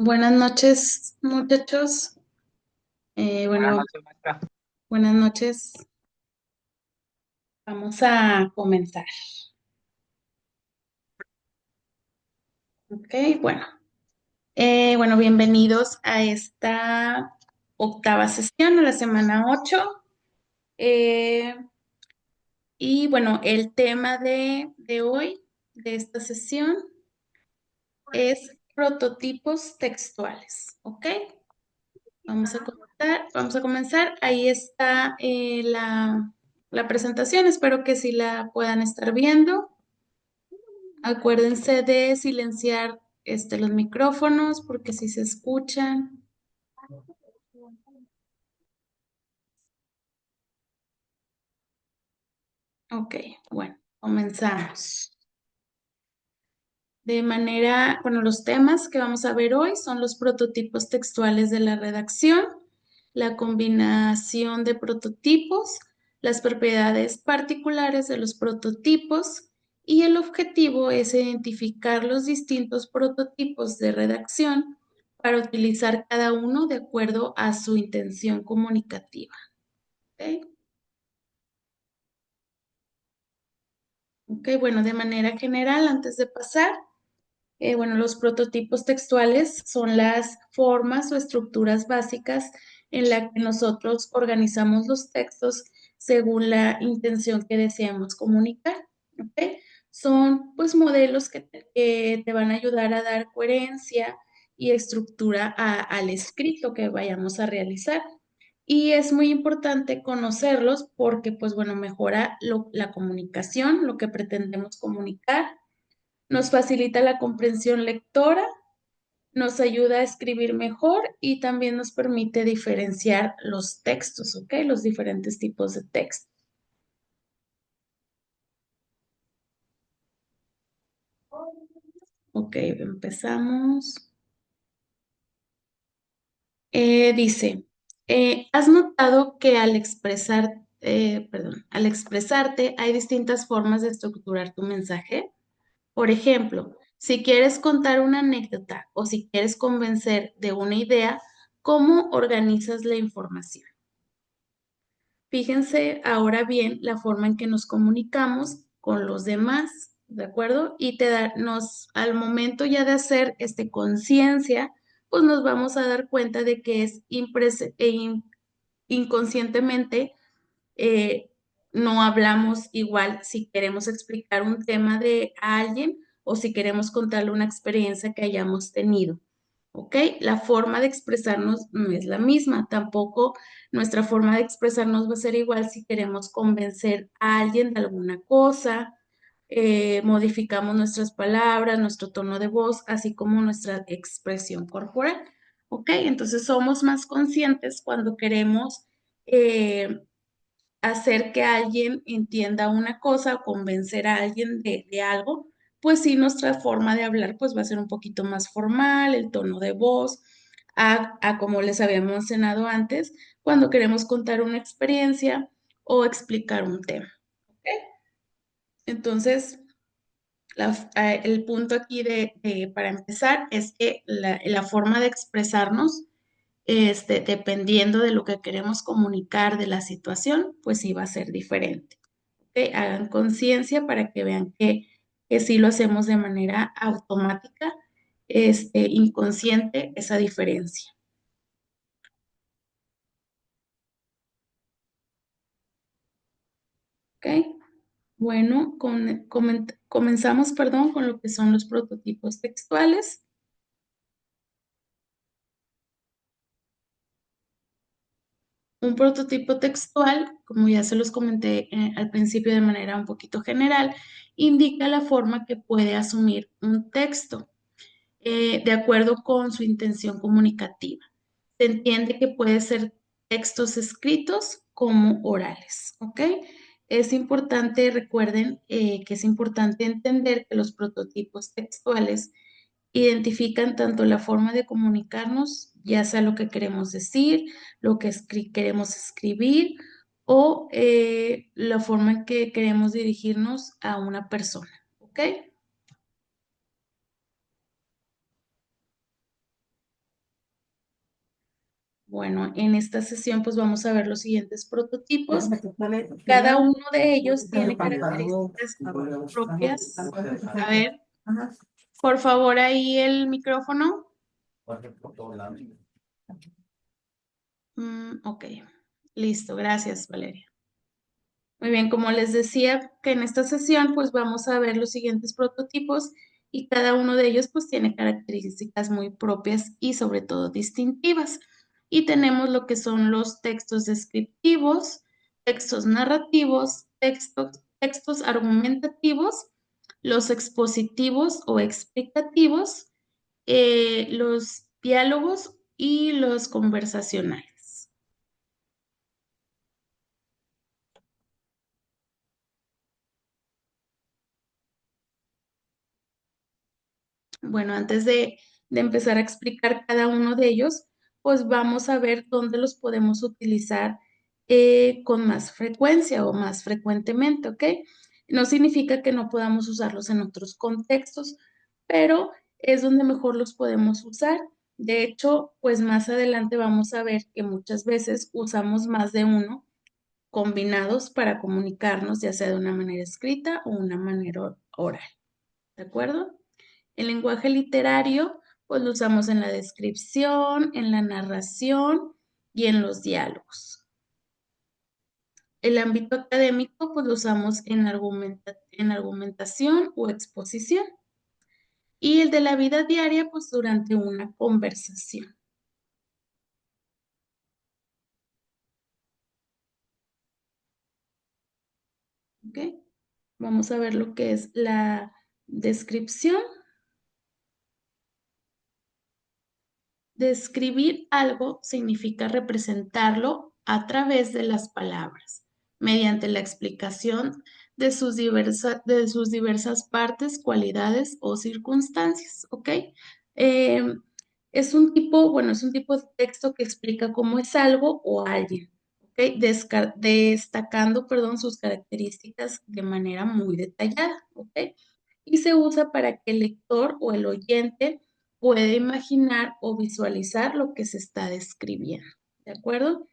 Buenas noches, muchachos. Buenas Bueno, noches, maestra. buenas noches. Vamos a comenzar. Ok, bueno. Bueno, bienvenidos a esta octava sesión, a la semana 8. Eh, y bueno, el tema de hoy, de esta sesión, es prototipos textuales. Ok, vamos a comenzar. Ahí está la presentación. Espero que sí la puedan estar viendo. Acuérdense de silenciar los micrófonos porque si se escuchan. Ok, bueno, comenzamos. Bueno, los temas que vamos a ver hoy son los prototipos textuales de la redacción, la combinación de prototipos, las propiedades particulares de los prototipos y el objetivo es identificar los distintos prototipos de redacción para utilizar cada uno de acuerdo a su intención comunicativa. ¿Ok? Ok, bueno, de manera general, antes de pasar. Bueno, los prototipos textuales son las formas o estructuras básicas en la que nosotros organizamos los textos según la intención que deseamos comunicar. ¿Ok? Son pues modelos que te van a ayudar a dar coherencia y estructura al escrito que vayamos a realizar. Y es muy importante conocerlos porque pues bueno, mejora la comunicación, lo que pretendemos comunicar, nos facilita la comprensión lectora, nos ayuda a escribir mejor y también nos permite diferenciar los textos, ¿ok? Los diferentes tipos de texto. Ok, empezamos. Dice, ¿has notado que al expresarte hay distintas formas de estructurar tu mensaje? Por ejemplo, si quieres contar una anécdota o si quieres convencer de una idea, ¿cómo organizas la información? Fíjense ahora bien la forma en que nos comunicamos con los demás, ¿de acuerdo? Y al momento ya de hacer conciencia, pues nos vamos a dar cuenta de que es inconscientemente, eh, no hablamos igual si queremos explicar un tema a alguien o si queremos contarle una experiencia que hayamos tenido. ¿Ok? La forma de expresarnos no es la misma, tampoco nuestra forma de expresarnos va a ser igual si queremos convencer a alguien de alguna cosa, modificamos nuestras palabras, nuestro tono de voz, así como nuestra expresión corporal. ¿Ok? Entonces somos más conscientes cuando queremos eh, hacer que alguien entienda una cosa o convencer a alguien de algo, pues sí, nuestra forma de hablar pues va a ser un poquito más formal, el tono de voz, a como les había mencionado antes, cuando queremos contar una experiencia o explicar un tema. ¿Ok? Entonces, el punto aquí para empezar es que la forma de expresarnos, dependiendo de lo que queremos comunicar de la situación, pues sí va a ser diferente. ¿Ok? Hagan conciencia para que vean que sí lo hacemos de manera automática, inconsciente, esa diferencia. ¿Ok? Bueno, comenzamos, perdón, con lo que son los prototipos textuales. Un prototipo textual, como ya se los comenté al principio de manera un poquito general, indica la forma que puede asumir un texto de acuerdo con su intención comunicativa. Se entiende que puede ser textos escritos como orales, ¿ok? Es importante, recuerden que es importante entender que los prototipos textuales identifican tanto la forma de comunicarnos, ya sea lo que queremos decir, lo que queremos escribir o la forma en que queremos dirigirnos a una persona, ¿ok? Bueno, en esta sesión pues vamos a ver los siguientes prototipos. Cada uno de ellos tiene características propias. A ver, por favor, ahí el micrófono. Ok, listo, gracias, Valeria. Muy bien, como les decía que en esta sesión pues vamos a ver los siguientes prototipos y cada uno de ellos pues tiene características muy propias y sobre todo distintivas. Y tenemos lo que son los textos descriptivos, textos narrativos, textos argumentativos, los expositivos o explicativos, los diálogos y los conversacionales. Bueno, antes de empezar a explicar cada uno de ellos, pues vamos a ver dónde los podemos utilizar con más frecuencia o más frecuentemente, ¿ok? No significa que no podamos usarlos en otros contextos, pero es donde mejor los podemos usar. De hecho, pues más adelante vamos a ver que muchas veces usamos más de uno combinados para comunicarnos, ya sea de una manera escrita o una manera oral, ¿de acuerdo? El lenguaje literario, pues lo usamos en la descripción, en la narración y en los diálogos. El ámbito académico, pues lo usamos en argumentación o exposición. Y el de la vida diaria, pues durante una conversación. ¿Ok? Vamos a ver lo que es la descripción. Describir algo significa representarlo a través de las palabras, mediante la explicación de sus diversas partes, cualidades o circunstancias, ¿ok? Eh, es un tipo de texto que explica cómo es algo o alguien, ¿ok? Destacando, perdón, sus características de manera muy detallada, ¿ok? Y se usa para que el lector o el oyente puede imaginar o visualizar lo que se está describiendo, ¿de acuerdo?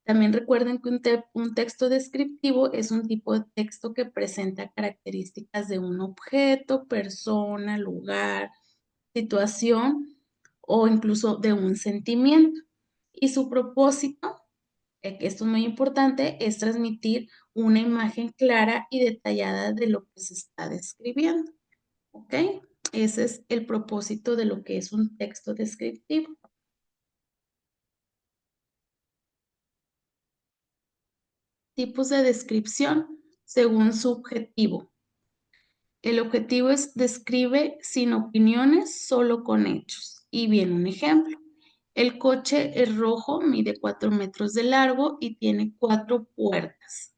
También recuerden que un texto descriptivo es un tipo de texto que presenta características de un objeto, persona, lugar, situación o incluso de un sentimiento. Y su propósito, que esto es muy importante, es transmitir una imagen clara y detallada de lo que se está describiendo. ¿Ok? Ese es el propósito de lo que es un texto descriptivo. Tipos de descripción según su objetivo. El objetivo es describe sin opiniones, solo con hechos. Y viene un ejemplo. El coche es rojo, mide 4 metros de largo y tiene 4 puertas.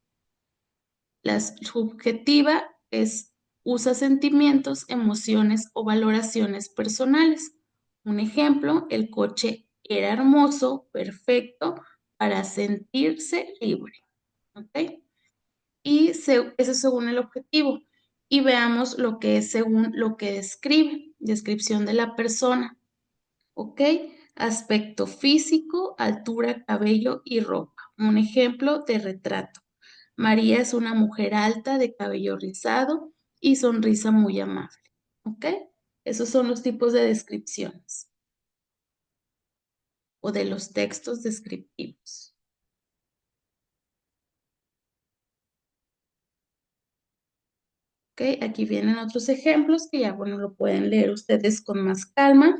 La subjetiva es usa sentimientos, emociones o valoraciones personales. Un ejemplo, el coche era hermoso, perfecto para sentirse libre. ¿Ok? Eso es según el objetivo. Y veamos lo que es según lo que describe. Descripción de la persona. ¿Ok? Aspecto físico, altura, cabello y ropa. Un ejemplo de retrato. María es una mujer alta de cabello rizado y sonrisa muy amable. ¿Ok? Esos son los tipos de descripciones o de los textos descriptivos. ¿Ok? Aquí vienen otros ejemplos que ya, bueno, lo pueden leer ustedes con más calma.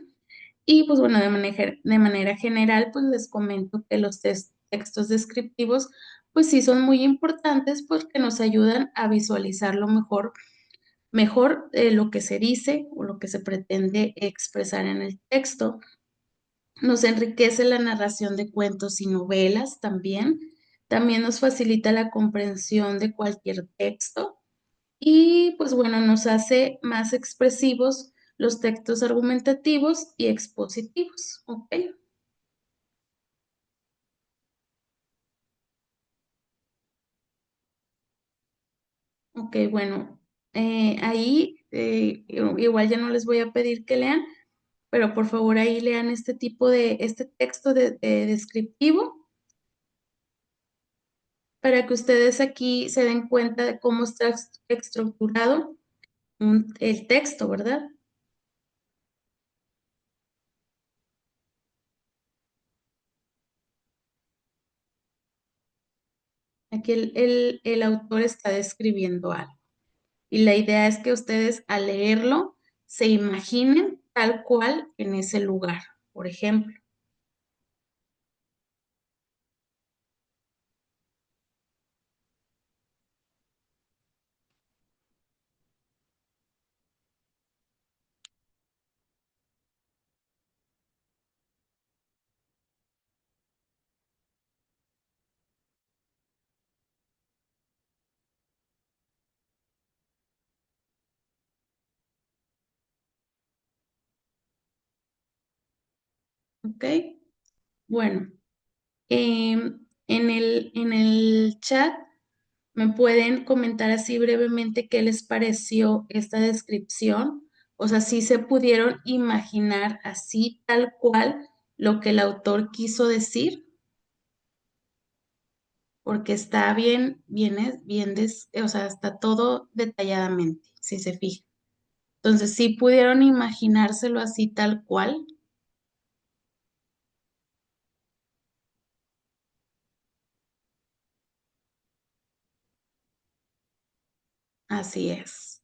Y pues bueno, de manera general, pues les comento que los textos descriptivos, pues sí son muy importantes porque nos ayudan a visualizarlo mejor lo que se dice o lo que se pretende expresar en el texto. Nos enriquece la narración de cuentos y novelas también. También nos facilita la comprensión de cualquier texto. Y pues bueno, nos hace más expresivos los textos argumentativos y expositivos. ¿Ok? Ok, bueno, ahí igual ya no les voy a pedir que lean, pero por favor ahí lean este tipo este texto de descriptivo para que ustedes aquí se den cuenta de cómo está estructurado el texto, ¿verdad? Aquí el autor está describiendo algo. Y la idea es que ustedes al leerlo se imaginen tal cual en ese lugar, por ejemplo. ¿Ok? Bueno, en el chat me pueden comentar así brevemente qué les pareció esta descripción. O sea, si se pudieron imaginar así tal cual lo que el autor quiso decir, porque está o sea, está todo detalladamente, si se fijan. Entonces, si pudieron imaginárselo así tal cual, así es.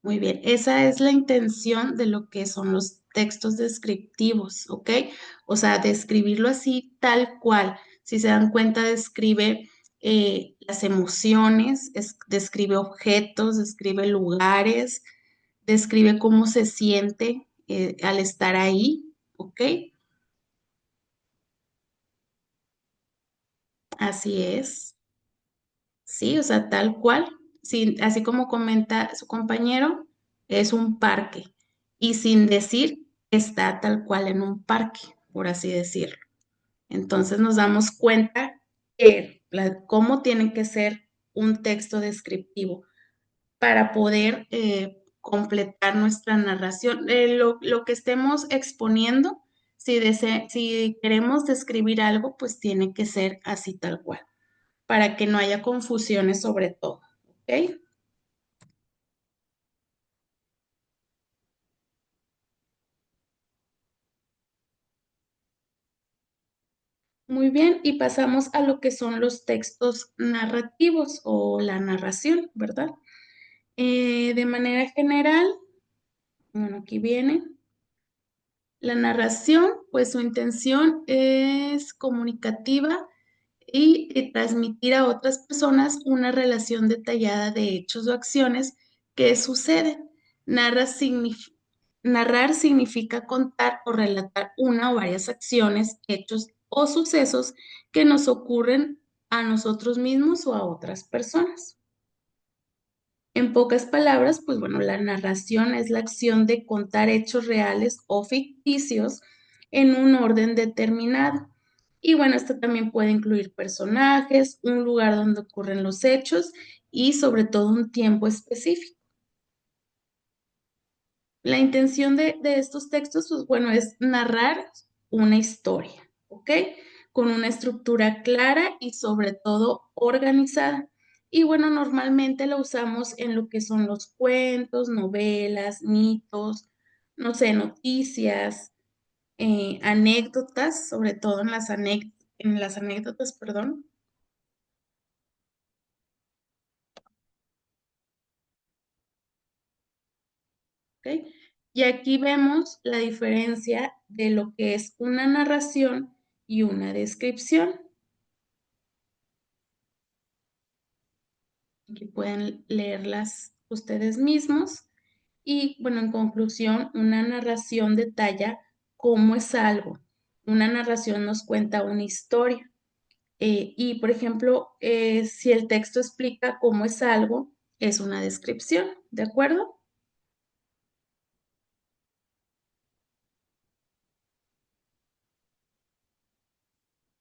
Muy bien, esa es la intención de lo que son los textos descriptivos, ¿ok? O sea, describirlo así tal cual. Si se dan cuenta, describe las emociones, describe objetos, describe lugares, describe cómo se siente al estar ahí, ¿ok? Así es. Sí, o sea, tal cual. Sí, así como comenta su compañero, es un parque. Y sin decir que está tal cual en un parque, por así decirlo. Entonces nos damos cuenta que cómo tiene que ser un texto descriptivo para poder completar nuestra narración. Lo que estemos exponiendo, si queremos describir algo, pues tiene que ser así tal cual para que no haya confusiones sobre todo. ¿Ok? Muy bien, y pasamos a lo que son los textos narrativos o la narración, ¿verdad? De manera general, bueno, aquí viene. La narración, pues su intención es comunicativa y transmitir a otras personas una relación detallada de hechos o acciones que suceden. Narra signif- Narrar significa contar o relatar una o varias acciones, hechos o sucesos que nos ocurren a nosotros mismos o a otras personas. En pocas palabras, pues bueno, la narración es la acción de contar hechos reales o ficticios en un orden determinado. Y bueno, esto también puede incluir personajes, un lugar donde ocurren los hechos y sobre todo un tiempo específico. La intención de estos textos, pues bueno, es narrar una historia, ¿ok? Con una estructura clara y sobre todo organizada. Y bueno, normalmente la usamos en lo que son los cuentos, novelas, mitos, no sé, noticias, anécdotas, sobre todo en las anécdotas, perdón. ¿Ok? Y aquí vemos la diferencia de lo que es una narración y una descripción. Aquí pueden leerlas ustedes mismos. Y bueno, en conclusión, una narración detalla cómo es algo. Una narración nos cuenta una historia. Y por ejemplo, si el texto explica cómo es algo, es una descripción, ¿de acuerdo?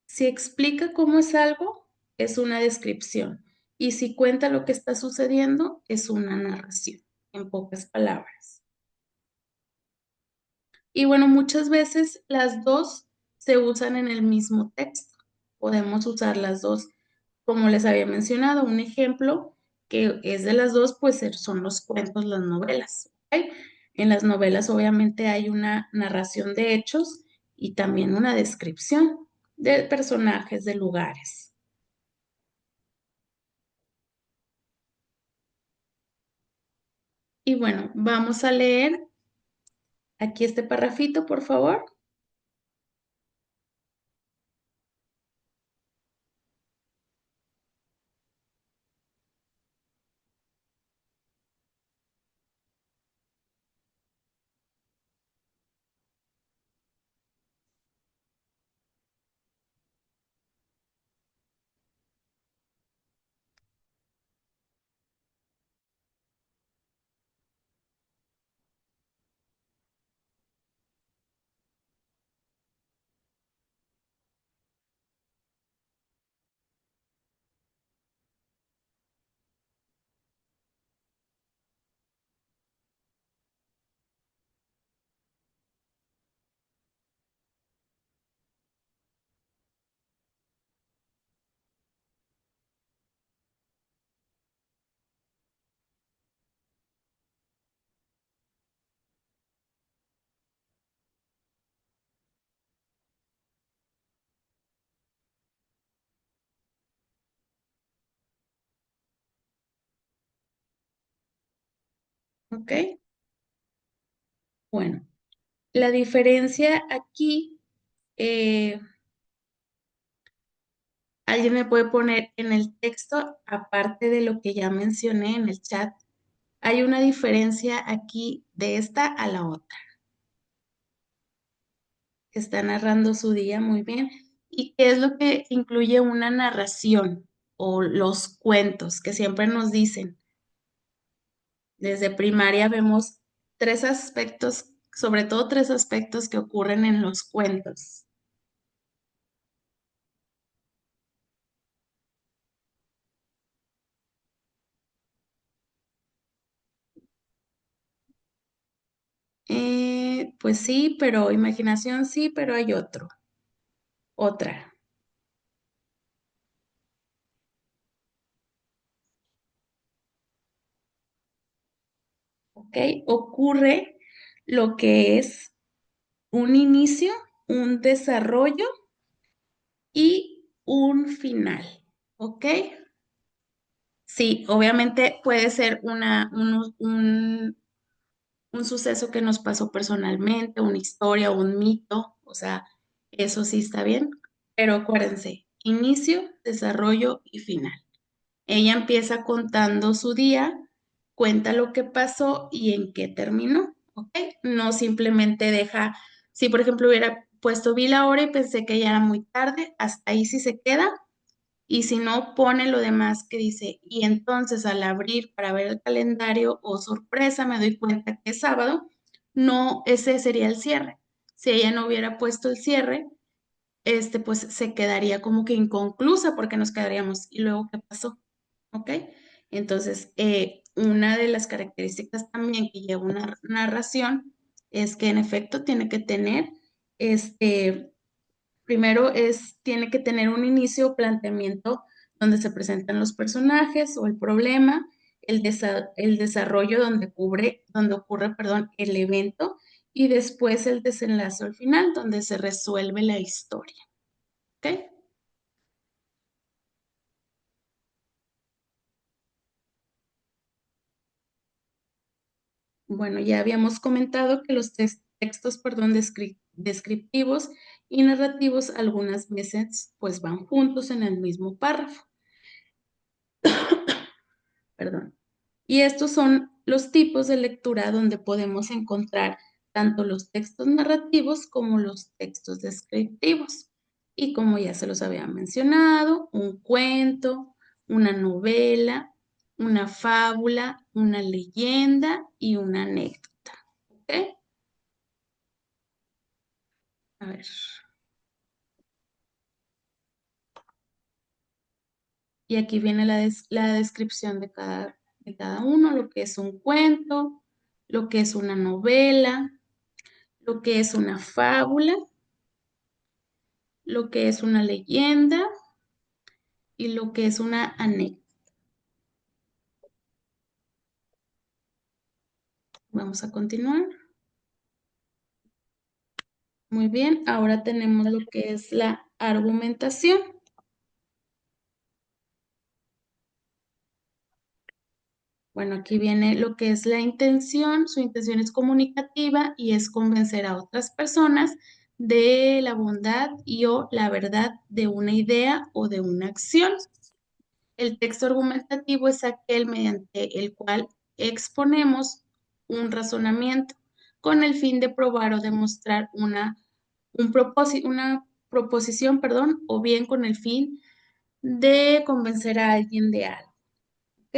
Si explica cómo es algo, es una descripción. Y si cuenta lo que está sucediendo, es una narración, en pocas palabras. Y bueno, muchas veces las dos se usan en el mismo texto. Podemos usar las dos. Como les había mencionado, un ejemplo que es de las dos, pues son los cuentos, las novelas. ¿Ok? En las novelas obviamente hay una narración de hechos y también una descripción de personajes, de lugares. Y bueno, vamos a leer aquí este parrafito, por favor. ¿Ok? Bueno, la diferencia aquí, eh, alguien me puede poner en el texto, aparte de lo que ya mencioné en el chat, hay una diferencia aquí de esta a la otra. Está narrando su día muy bien. ¿Y qué es lo que incluye una narración o los cuentos que siempre nos dicen? Desde primaria vemos tres aspectos, sobre todo tres aspectos que ocurren en los cuentos. Pues sí, pero imaginación sí, pero hay otra, ¿ok? Ocurre lo que es un inicio, un desarrollo y un final, ¿ok? Sí, obviamente puede ser un suceso que nos pasó personalmente, una historia, un mito, o sea, eso sí está bien, pero acuérdense, inicio, desarrollo y final. Ella empieza contando su día, cuenta lo que pasó y en qué terminó, ¿ok? No simplemente deja, si por ejemplo hubiera puesto vi la hora y pensé que ya era muy tarde, hasta ahí sí se queda, y si no pone lo demás que dice, y entonces al abrir para ver el calendario, o sorpresa, me doy cuenta que es sábado, no, ese sería el cierre. Si ella no hubiera puesto el cierre, pues se quedaría como que inconclusa porque nos quedaríamos, ¿y luego qué pasó? ¿Ok? Entonces, una de las características también que lleva una narración es que en efecto tiene que tener, primero tiene que tener un inicio o planteamiento donde se presentan los personajes o el problema, el desarrollo donde ocurre, perdón, el evento y después el desenlace al final donde se resuelve la historia. ¿Ok? Bueno, ya habíamos comentado que los textos, perdón, descriptivos y narrativos algunas veces pues van juntos en el mismo párrafo, perdón. Y estos son los tipos de lectura donde podemos encontrar tanto los textos narrativos como los textos descriptivos. Y como ya se los había mencionado, un cuento, una novela, una fábula, una leyenda y una anécdota. ¿Ok? A ver. Y aquí viene la descripción de cada uno, lo que es un cuento, lo que es una novela, lo que es una fábula, lo que es una leyenda y lo que es una anécdota. Vamos a continuar. Muy bien, ahora tenemos lo que es la argumentación. Bueno, aquí viene lo que es la intención. Su intención es comunicativa y es convencer a otras personas de la bondad y o la verdad de una idea o de una acción. El texto argumentativo es aquel mediante el cual exponemos un razonamiento con el fin de probar o demostrar una proposición, perdón, o bien con el fin de convencer a alguien de algo. ¿Ok?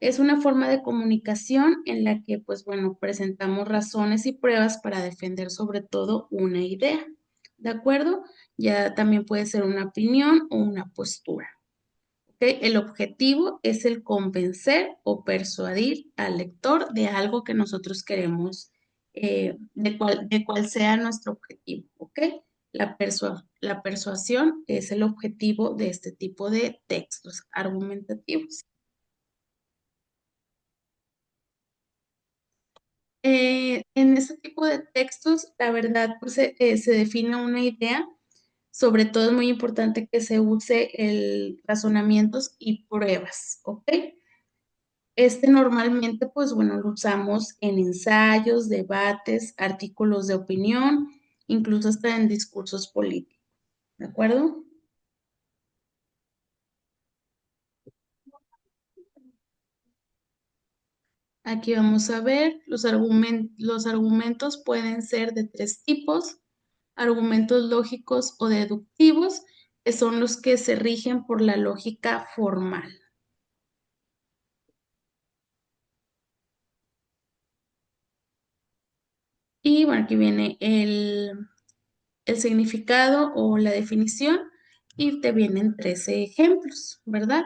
Es una forma de comunicación en la que, pues bueno, presentamos razones y pruebas para defender sobre todo una idea. ¿De acuerdo? Ya también puede ser una opinión o una postura. ¿Ok? El objetivo es el convencer o persuadir al lector de algo que nosotros queremos, de cuál sea nuestro objetivo. ¿Ok? La persuasión es el objetivo de este tipo de textos argumentativos. En este tipo de textos, la verdad, pues se define una idea. Sobre todo es muy importante que se use el razonamientos y pruebas, ¿ok? Este normalmente, pues bueno, lo usamos en ensayos, debates, artículos de opinión, incluso hasta en discursos políticos, ¿de acuerdo? Aquí vamos a ver, los argumentos pueden ser de tres tipos: argumentos lógicos o deductivos, que son los que se rigen por la lógica formal. Y bueno, aquí viene el significado o la definición y te vienen 13 ejemplos, ¿verdad?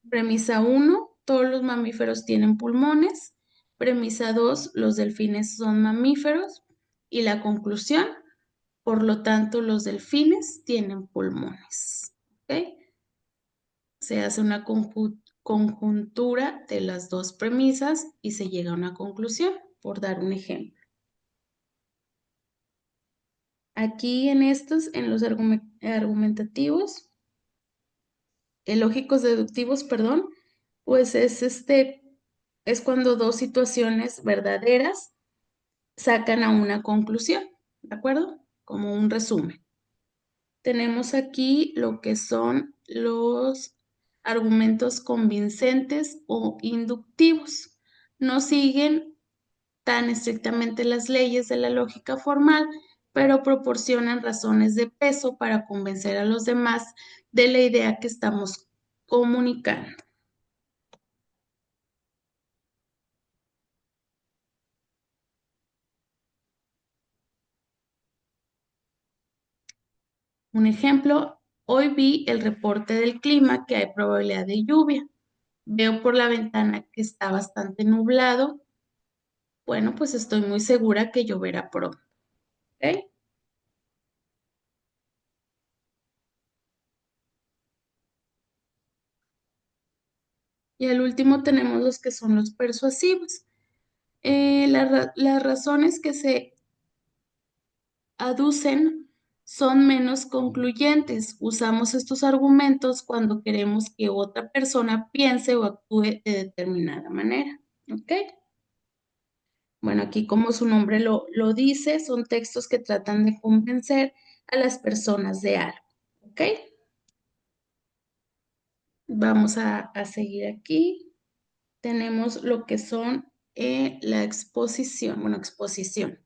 Premisa uno: todos los mamíferos tienen pulmones. Premisa 2: los delfines son mamíferos. Y la conclusión: por lo tanto, los delfines tienen pulmones. ¿Ok? Se hace una conjuntura de las dos premisas y se llega a una conclusión, por dar un ejemplo. Aquí en estos, en los argumentativos, lógicos deductivos, perdón, pues es cuando dos situaciones verdaderas sacan a una conclusión, ¿de acuerdo? Como un resumen. Tenemos aquí lo que son los argumentos convincentes o inductivos. No siguen tan estrictamente las leyes de la lógica formal, pero proporcionan razones de peso para convencer a los demás de la idea que estamos comunicando. Un ejemplo: hoy vi el reporte del clima que hay probabilidad de lluvia. Veo por la ventana que está bastante nublado. Bueno, pues estoy muy segura que lloverá pronto. ¿Ok? Y al último tenemos los que son los persuasivos. Las razones que se aducen son menos concluyentes. Usamos estos argumentos cuando queremos que otra persona piense o actúe de determinada manera. ¿Ok? Bueno, aquí como su nombre lo dice, son textos que tratan de convencer a las personas de algo. ¿Ok? Vamos a seguir aquí. Tenemos lo que son la exposición. Bueno, exposición.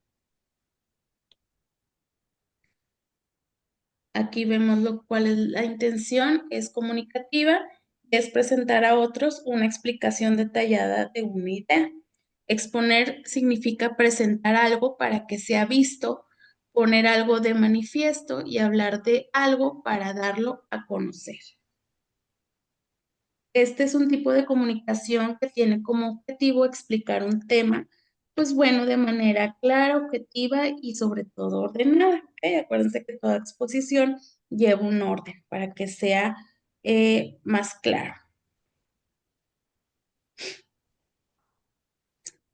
Aquí vemos lo cual es la intención, es comunicativa, es presentar a otros una explicación detallada de una idea. Exponer significa presentar algo para que sea visto, poner algo de manifiesto y hablar de algo para darlo a conocer. Este es un tipo de comunicación que tiene como objetivo explicar un tema pues bueno, de manera clara, objetiva y sobre todo ordenada. ¿Ok? Acuérdense que toda exposición lleva un orden para que sea más claro.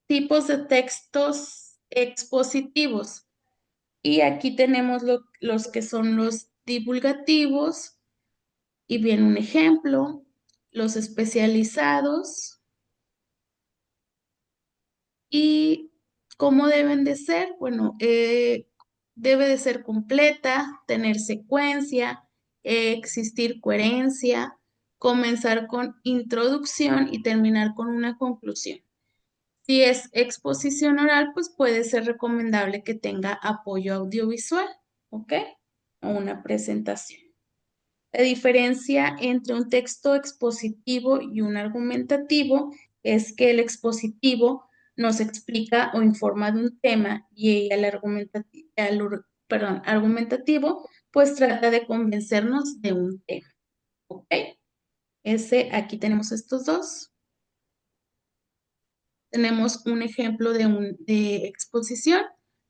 Tipos de textos expositivos. Y aquí tenemos los que son los divulgativos, y viene un ejemplo, los especializados y cómo deben de ser. Bueno, debe de ser completa, tener secuencia, existir coherencia, comenzar con introducción y terminar con una conclusión. Si es exposición oral, pues puede ser recomendable que tenga apoyo audiovisual, ¿ok? O una presentación. La diferencia entre un texto expositivo y un argumentativo es que el expositivo nos explica o informa de un tema y el argumentativo pues trata de convencernos de un tema, ¿ok? Aquí tenemos estos dos. Tenemos un ejemplo de exposición.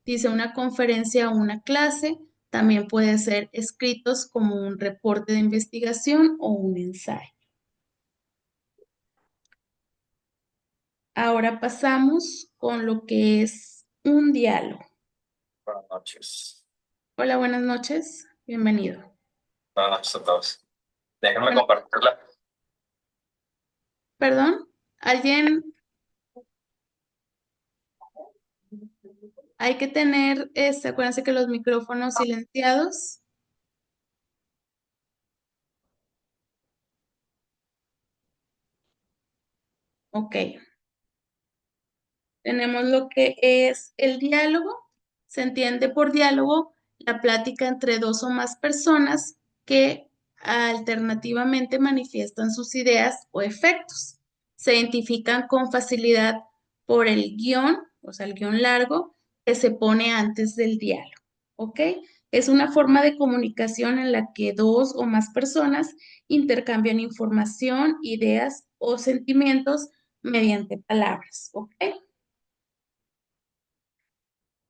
Dice una conferencia o una clase. También puede ser escritos como un reporte de investigación o un ensayo. Ahora pasamos con lo que es un diálogo. Buenas noches. Hola, buenas noches. Bienvenido. Buenas noches a todos. Déjenme Bueno, compartirla. perdón, ¿alguien? Hay que tener, acuérdense que los micrófonos silenciados. Ok. Tenemos lo que es el diálogo. Se entiende por diálogo la plática entre dos o más personas que alternativamente manifiestan sus ideas o efectos. Se identifican con facilidad por el guión, o sea, el guión largo que se pone antes del diálogo. ¿Ok? Es una forma de comunicación en la que dos o más personas intercambian información, ideas o sentimientos mediante palabras. ¿Ok?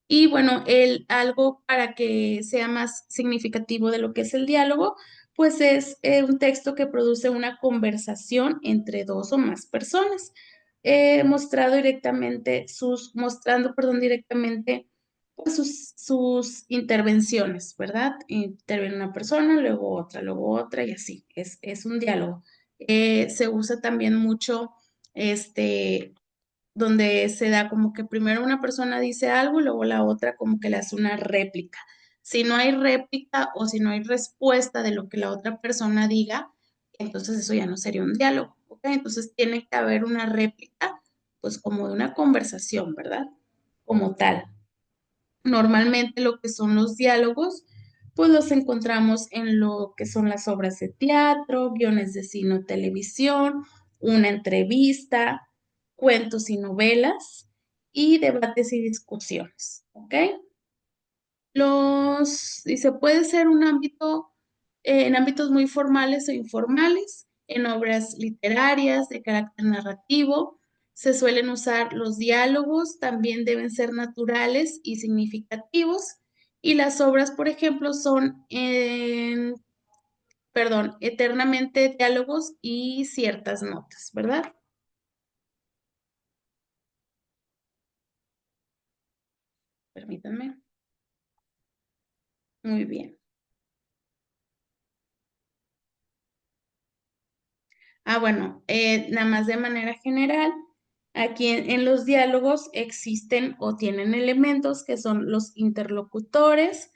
Y bueno, algo para que sea más significativo de lo que es el diálogo, pues es un texto que produce una conversación entre dos o más personas, mostrando, perdón, directamente pues, sus intervenciones, ¿verdad? Interviene una persona, luego otra y así. Es un diálogo. Se usa también mucho este donde se da como que primero una persona dice algo y luego la otra como que le hace una réplica. Si no hay réplica o si no hay respuesta de lo que la otra persona diga, entonces eso ya no sería un diálogo, ¿ok? Entonces tiene que haber una réplica, pues como de una conversación, ¿verdad? Como tal. Normalmente lo que son los diálogos, pues los encontramos en lo que son las obras de teatro, guiones de cine o televisión, una entrevista, cuentos y novelas y debates y discusiones, ¿ok? Dice, puede ser un ámbito, en ámbitos muy formales o informales, en obras literarias de carácter narrativo, se suelen usar los diálogos, también deben ser naturales y significativos, y las obras, por ejemplo, son, eternamente diálogos y ciertas notas, ¿verdad? Permítanme. Muy bien. Bueno, nada más de manera general, aquí en los diálogos existen o tienen elementos que son los interlocutores,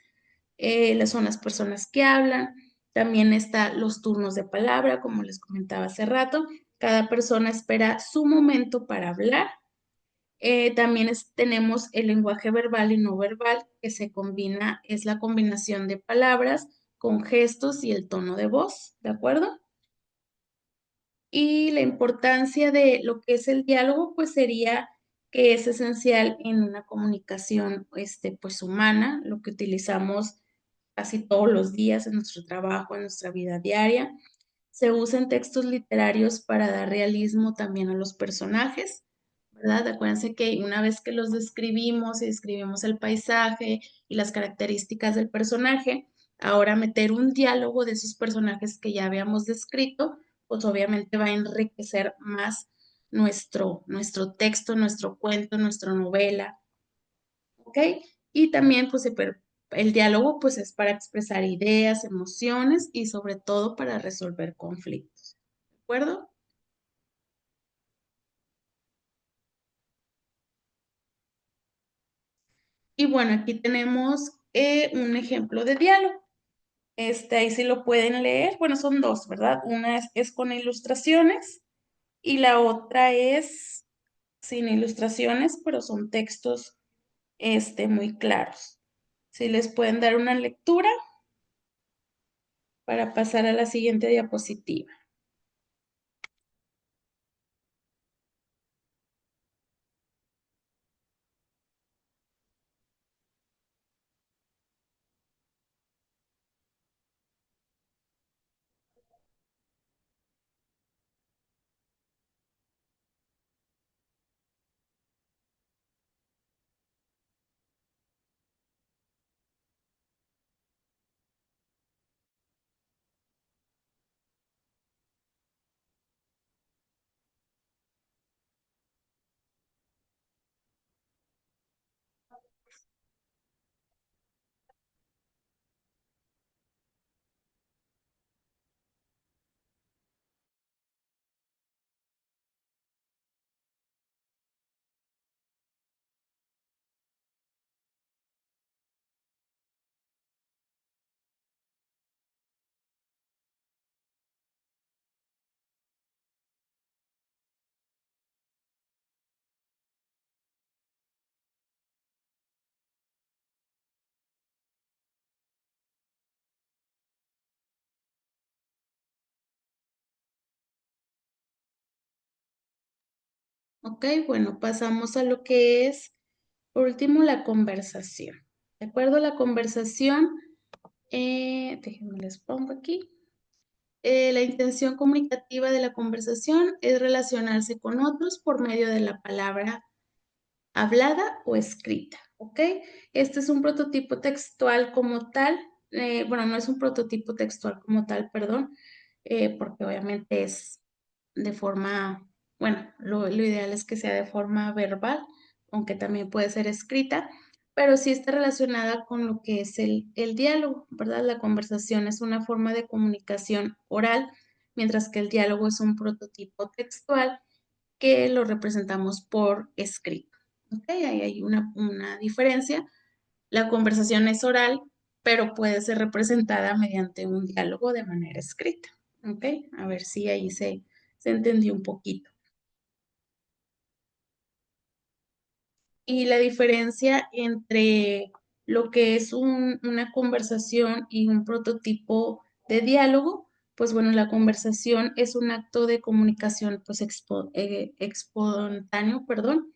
son las personas que hablan, también están los turnos de palabra, como les comentaba hace rato, cada persona espera su momento para hablar. También tenemos el lenguaje verbal y no verbal, que se combina, es la combinación de palabras con gestos y el tono de voz, ¿de acuerdo? Y la importancia de lo que es el diálogo, pues sería que es esencial en una comunicación, pues humana, lo que utilizamos casi todos los días en nuestro trabajo, en nuestra vida diaria. Se usa en textos literarios para dar realismo también a los personajes, ¿verdad? Acuérdense que una vez que los describimos y describimos el paisaje y las características del personaje, ahora meter un diálogo de esos personajes que ya habíamos descrito, pues obviamente va a enriquecer más nuestro texto, nuestro cuento, nuestra novela, ¿ok? Y también, pues, el diálogo, pues, es para expresar ideas, emociones y sobre todo para resolver conflictos, ¿de acuerdo? Y bueno, aquí tenemos un ejemplo de diálogo. Ahí sí lo pueden leer. Bueno, son dos, ¿verdad? Una es con ilustraciones y la otra es sin ilustraciones, pero son textos, muy claros. Si les pueden dar una lectura para pasar a la siguiente diapositiva. Ok, bueno, pasamos a lo que es, por último, la conversación. ¿De acuerdo? La conversación, déjenme les pongo aquí. La intención comunicativa de la conversación es relacionarse con otros por medio de la palabra hablada o escrita, ¿ok? Este es un prototipo textual como tal, bueno, no es un prototipo textual como tal, perdón, porque obviamente es de forma, bueno, lo ideal es que sea de forma verbal, aunque también puede ser escrita, pero sí está relacionada con lo que es el diálogo, ¿verdad? La conversación es una forma de comunicación oral, mientras que el diálogo es un prototipo textual que lo representamos por escrito. ¿Ok? Ahí hay una diferencia. La conversación es oral, pero puede ser representada mediante un diálogo de manera escrita. ¿Ok? A ver si ahí se entendió un poquito. Y la diferencia entre lo que es una conversación y un prototipo de diálogo, pues bueno, la conversación es un acto de comunicación pues espontáneo, perdón.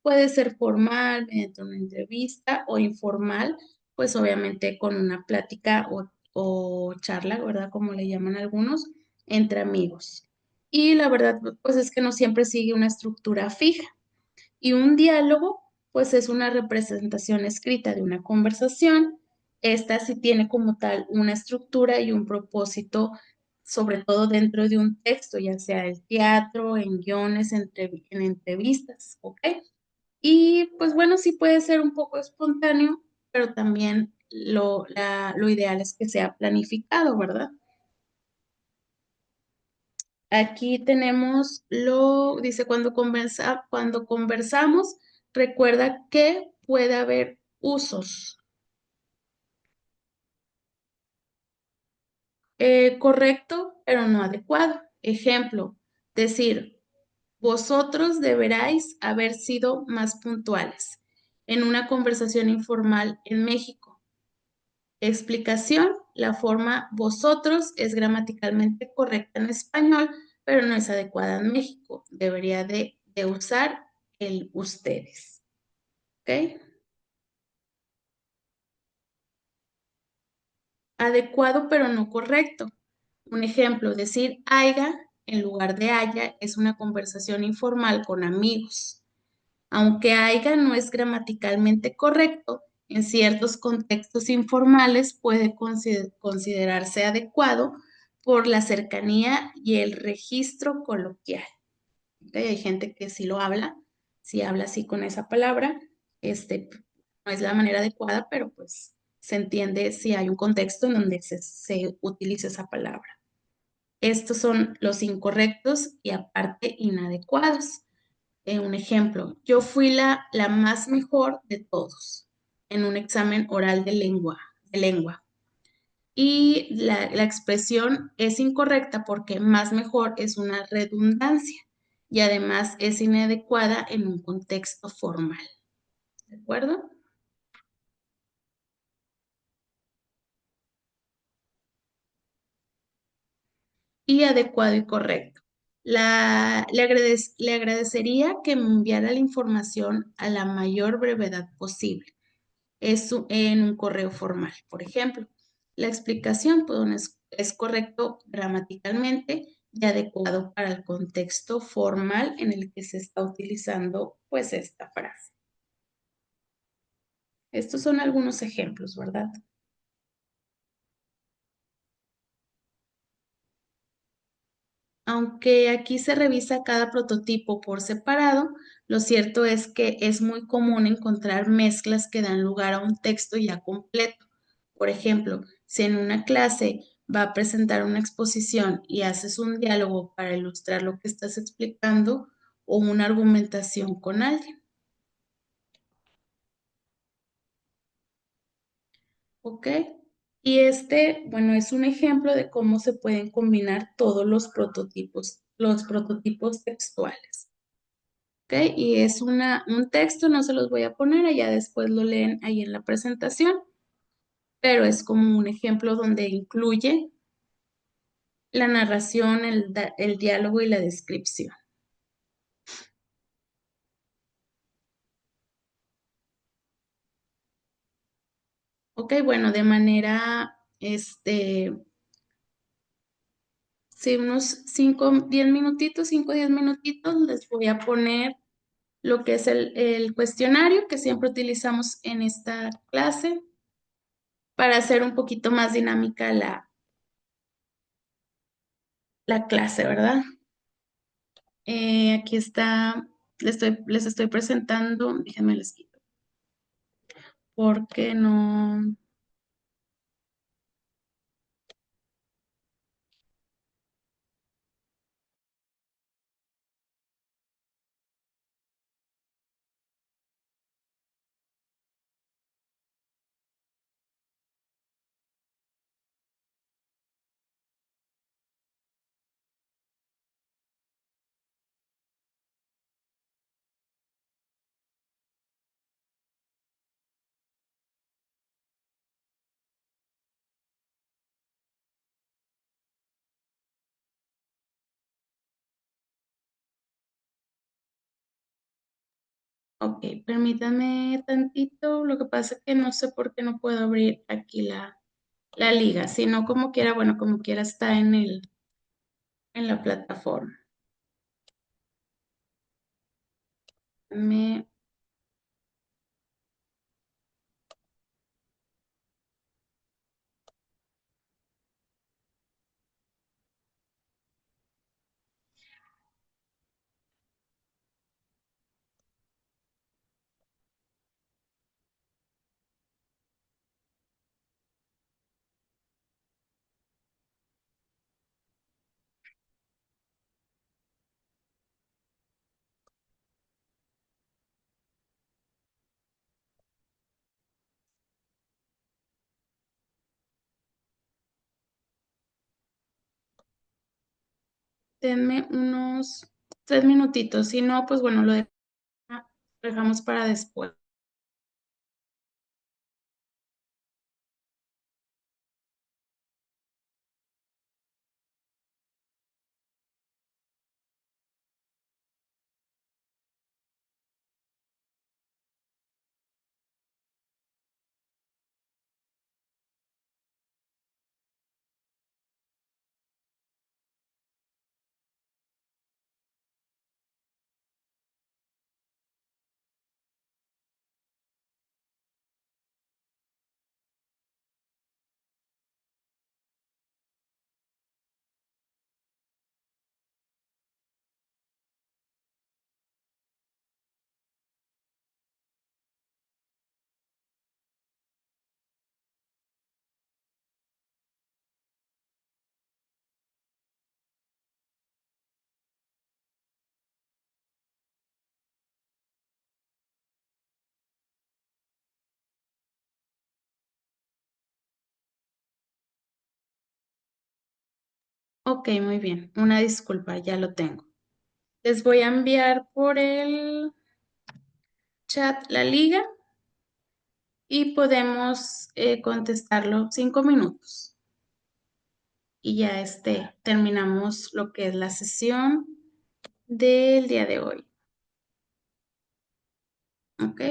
Puede ser formal, mediante una entrevista o informal, pues obviamente con una plática o charla, ¿verdad? Como le llaman algunos, entre amigos. Y la verdad, pues es que no siempre sigue una estructura fija. Y un diálogo, pues es una representación escrita de una conversación. Esta sí tiene como tal una estructura y un propósito, sobre todo dentro de un texto, ya sea el teatro, en guiones, en entrevistas, ¿ok? Y pues bueno, sí puede ser un poco espontáneo, pero también lo ideal es que sea planificado, ¿verdad? Aquí tenemos dice, cuando conversamos, recuerda que puede haber usos. Correcto, pero no adecuado. Ejemplo, decir, vosotros deberáis haber sido más puntuales en una conversación informal en México. Explicación, la forma vosotros es gramaticalmente correcta en español, pero no es adecuada en México. Debería de usar el ustedes. ¿Ok? Adecuado, pero no correcto. Un ejemplo, decir haiga en lugar de haya es una conversación informal con amigos. Aunque haya no es gramaticalmente correcto, en ciertos contextos informales puede considerarse adecuado por la cercanía y el registro coloquial. ¿Ok? Hay gente que sí lo habla, sí habla así con esa palabra, no es la manera adecuada, pero pues se entiende si hay un contexto en donde se utiliza esa palabra. Estos son los incorrectos y aparte inadecuados. Un ejemplo, yo fui la más mejor de todos en un examen oral de lengua. Y la expresión es incorrecta porque más mejor es una redundancia y además es inadecuada en un contexto formal. ¿De acuerdo? Y adecuado y correcto. Le agradecería que me enviara la información a la mayor brevedad posible. En un correo formal, por ejemplo. La explicación pues, es correcto gramaticalmente y adecuado para el contexto formal en el que se está utilizando pues esta frase. Estos son algunos ejemplos, ¿verdad? Aunque aquí se revisa cada prototipo por separado, lo cierto es que es muy común encontrar mezclas que dan lugar a un texto ya completo. Por ejemplo, si en una clase va a presentar una exposición y haces un diálogo para ilustrar lo que estás explicando o una argumentación con alguien. ¿Ok? Y bueno, es un ejemplo de cómo se pueden combinar todos los prototipos textuales. ¿Ok? Y es un texto, no se los voy a poner, allá después lo leen ahí en la presentación, pero es como un ejemplo donde incluye la narración, el diálogo y la descripción. Ok, bueno, de manera, sí, unos 5 o 10 minutitos, les voy a poner lo que es el cuestionario que siempre utilizamos en esta clase para hacer un poquito más dinámica la clase, ¿verdad? Aquí está, les estoy presentando, déjenme les quito, porque no, ok, permítanme tantito, lo que pasa es que no sé por qué no puedo abrir aquí la liga, sino como quiera, bueno, como quiera está en la plataforma. Me, denme unos 3 minutitos, si no, pues bueno, dejamos para después. Ok, muy bien. Una disculpa, ya lo tengo. Les voy a enviar por el chat la liga y podemos contestarlo 5 minutos. Y ya terminamos lo que es la sesión del día de hoy. ¿Ok?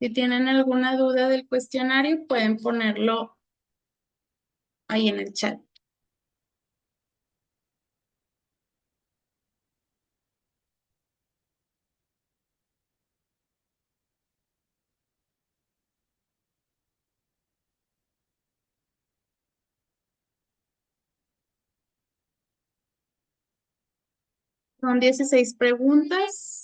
Si tienen alguna duda del cuestionario, pueden ponerlo ahí en el chat. Son 16 preguntas.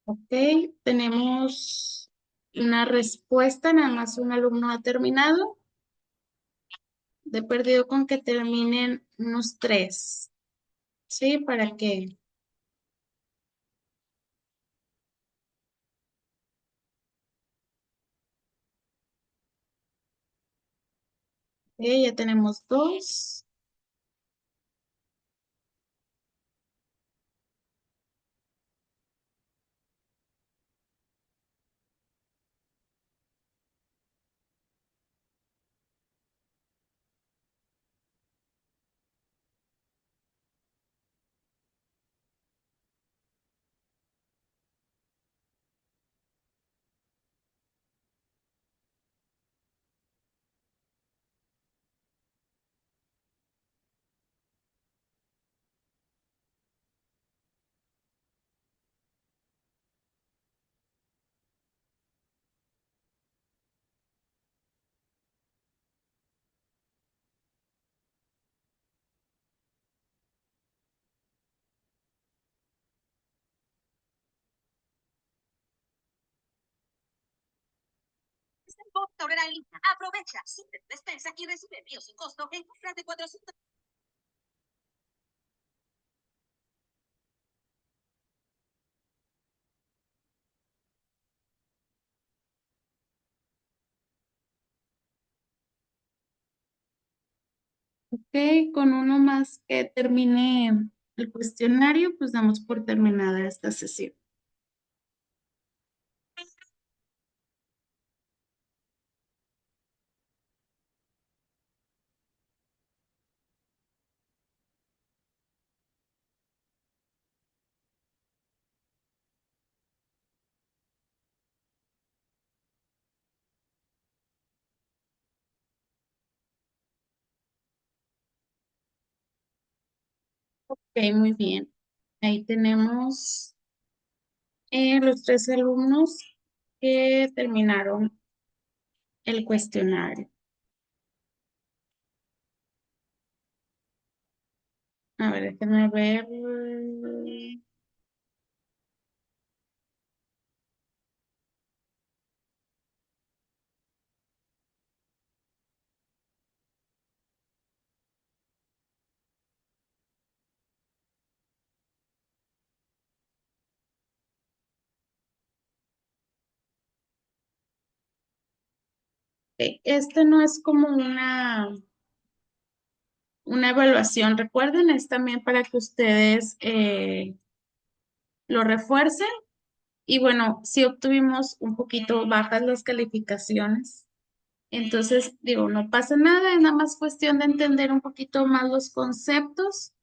Ok, tenemos una respuesta, nada más un alumno ha terminado. De perdido con que terminen unos tres, ¿sí? Para que ya tenemos dos. Ok, con uno más que termine el cuestionario, pues damos por terminada esta sesión. Ok, muy bien. Ahí tenemos los tres alumnos que terminaron el cuestionario. A ver, déjenme ver. Este no es como una evaluación, recuerden, es también para que ustedes lo refuercen. Y bueno, sí obtuvimos un poquito bajas las calificaciones. Entonces, digo, no pasa nada, es nada más cuestión de entender un poquito más los conceptos.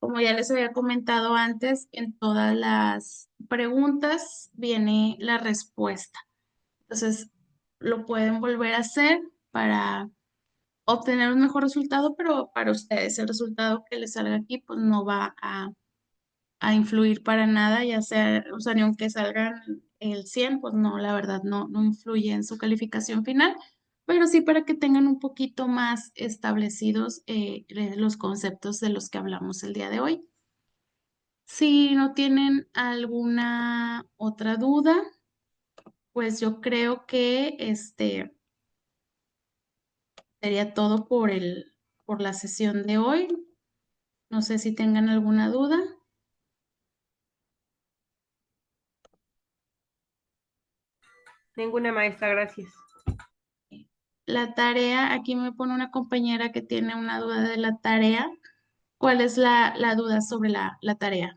Como ya les había comentado antes, en todas las preguntas viene la respuesta. Entonces, lo pueden volver a hacer para obtener un mejor resultado, pero para ustedes el resultado que les salga aquí, pues no va a influir para nada, ya sea, o sea, ni aunque salgan el 100 pues no, la verdad no influye en su calificación final, pero sí para que tengan un poquito más establecidos los conceptos de los que hablamos el día de hoy. Si no tienen alguna otra duda, pues yo creo que sería todo por la sesión de hoy. No sé si tengan alguna duda. Ninguna maestra, gracias. La tarea, aquí me pone una compañera que tiene una duda de la tarea. ¿Cuál es la duda sobre la tarea?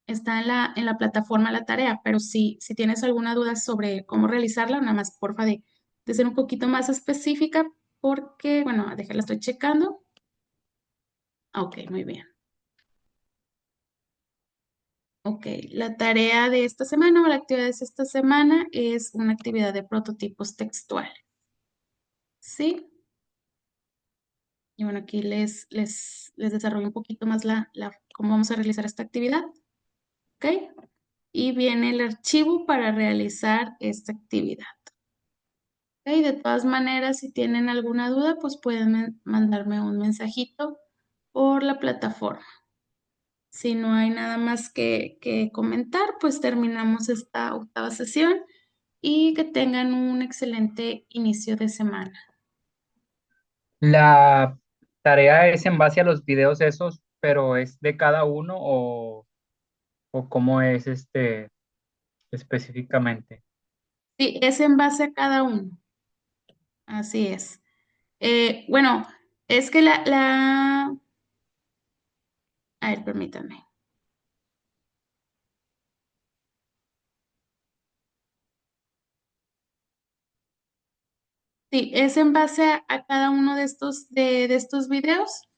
Está en la plataforma la tarea, pero si tienes alguna duda sobre cómo realizarla, nada más porfa de ser un poquito más específica, porque, bueno, déjala, estoy checando. Ok, muy bien. Ok, la tarea de esta semana o la actividad de esta semana es una actividad de prototipos textuales. ¿Sí? Y bueno, aquí les desarrollo un poquito más cómo vamos a realizar esta actividad. ¿Ok? Y viene el archivo para realizar esta actividad. Ok, de todas maneras, si tienen alguna duda, pues pueden mandarme un mensajito por la plataforma. Si no hay nada más que comentar, pues terminamos esta octava sesión y que tengan un excelente inicio de semana. La tarea es en base a los videos esos, pero es de cada uno o cómo es específicamente. Sí, es en base a cada uno. Así es. Bueno, es que a ver, permítame. Sí, es en base a cada uno de estos videos.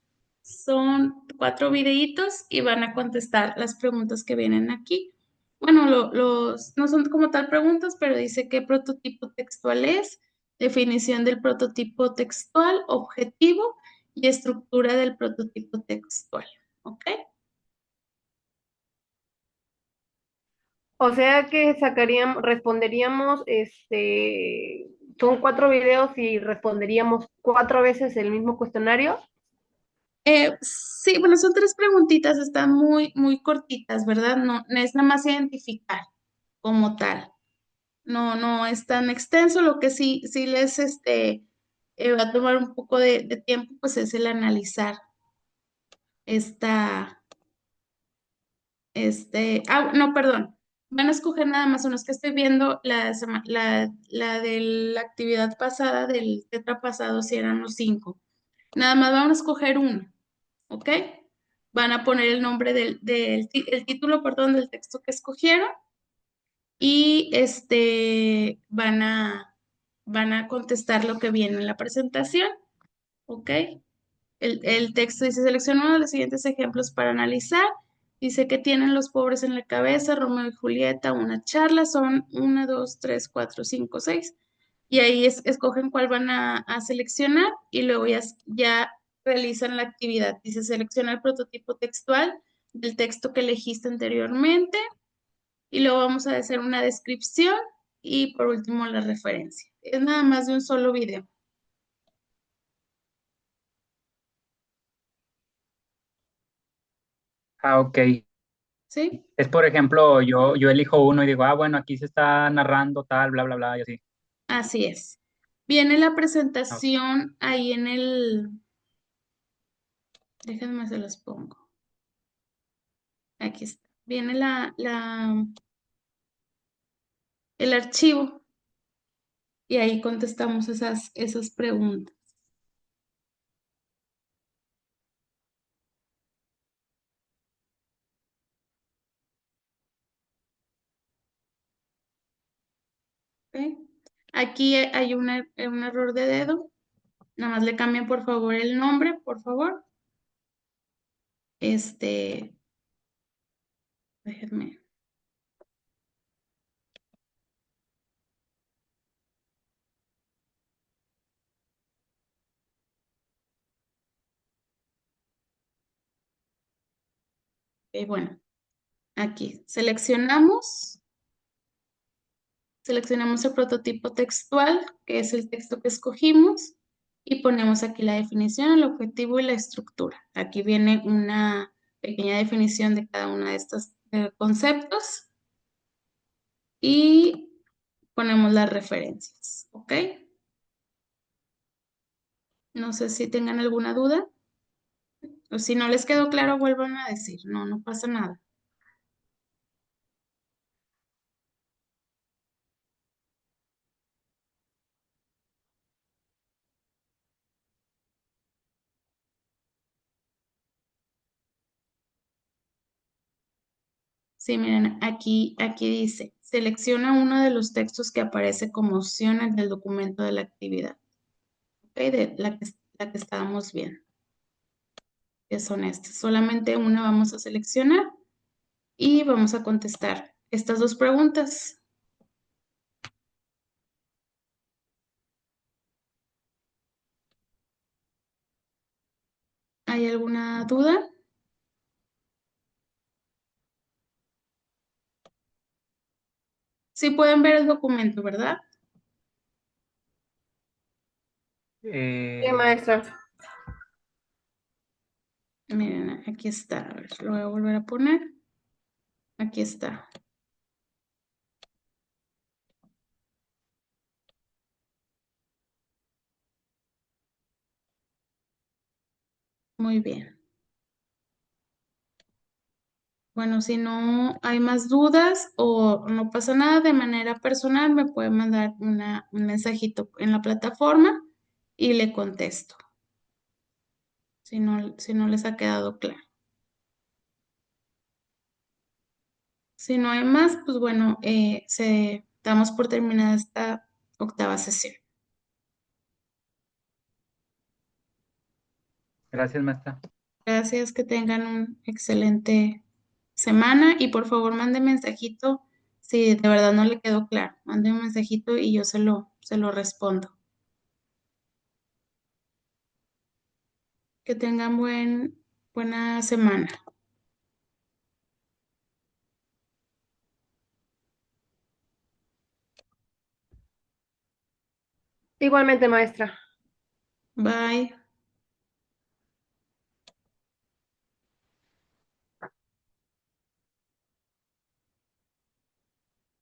Son cuatro videitos y van a contestar las preguntas que vienen aquí. Bueno, no son como tal preguntas, pero dice qué prototipo textual es, definición del prototipo textual, objetivo y estructura del prototipo textual. ¿Ok? O sea que responderíamos, son 4 videos y responderíamos 4 veces el mismo cuestionario. Sí, bueno, son tres preguntitas, están muy cortitas, ¿verdad? No es nada más identificar como tal. No es tan extenso, lo que sí les va a tomar un poco de tiempo, pues es el analizar esta, no, perdón, van a escoger nada más unos que estoy viendo, la de la actividad pasada, del tetra pasado, si eran los cinco. Nada más van a escoger uno, ¿ok? Van a poner el nombre el título, perdón, del texto que escogieron y van a contestar lo que viene en la presentación, ¿ok? El texto dice, selecciona uno de los siguientes ejemplos para analizar. Dice que tienen los pobres en la cabeza, Romeo y Julieta, una charla, son una, dos, tres, cuatro, cinco, seis. Y ahí escogen cuál van a seleccionar y luego ya realizan la actividad. Dice, selecciona el prototipo textual del texto que elegiste anteriormente y luego vamos a hacer una descripción y por último la referencia. Es nada más de un solo video, Ah, ok. ¿sí? Es por ejemplo, yo elijo uno y digo, ah, bueno, aquí se está narrando tal, bla, bla, bla, y así. Así es. Viene la Ah, ok. presentación ahí déjenme se los pongo. Aquí está. Viene el archivo y ahí contestamos esas preguntas. ¿Ok? Aquí hay un error de dedo. Nada más le cambian por favor el nombre, por favor. Este, déjenme. Bueno, aquí seleccionamos el prototipo textual, que es el texto que escogimos, y ponemos aquí la definición, el objetivo y la estructura. Aquí viene una pequeña definición de cada uno de estos conceptos y ponemos las referencias, ¿ok? No sé si tengan alguna duda o si no les quedó claro, vuelvan a decir, no pasa nada. Sí, miren, aquí dice, selecciona uno de los textos que aparece como opción en el documento de la actividad, ¿ok? De la que estábamos viendo, que son estas. Solamente una vamos a seleccionar y vamos a contestar estas dos preguntas. ¿Hay alguna duda? Sí pueden ver el documento, ¿verdad? Sí, maestra. Miren, aquí está. A ver, lo voy a volver a poner. Aquí está. Muy bien. Bueno, si no hay más dudas o no pasa nada de manera personal, me puede mandar un mensajito en la plataforma y le contesto, si no les ha quedado claro. Si no hay más, pues bueno, damos por terminada esta octava sesión. Gracias, maestra. Gracias, que tengan un excelente semana y por favor mande mensajito si de verdad no le quedó claro. Mande un mensajito y yo se lo respondo. Que tengan buena semana. Igualmente, maestra. Bye.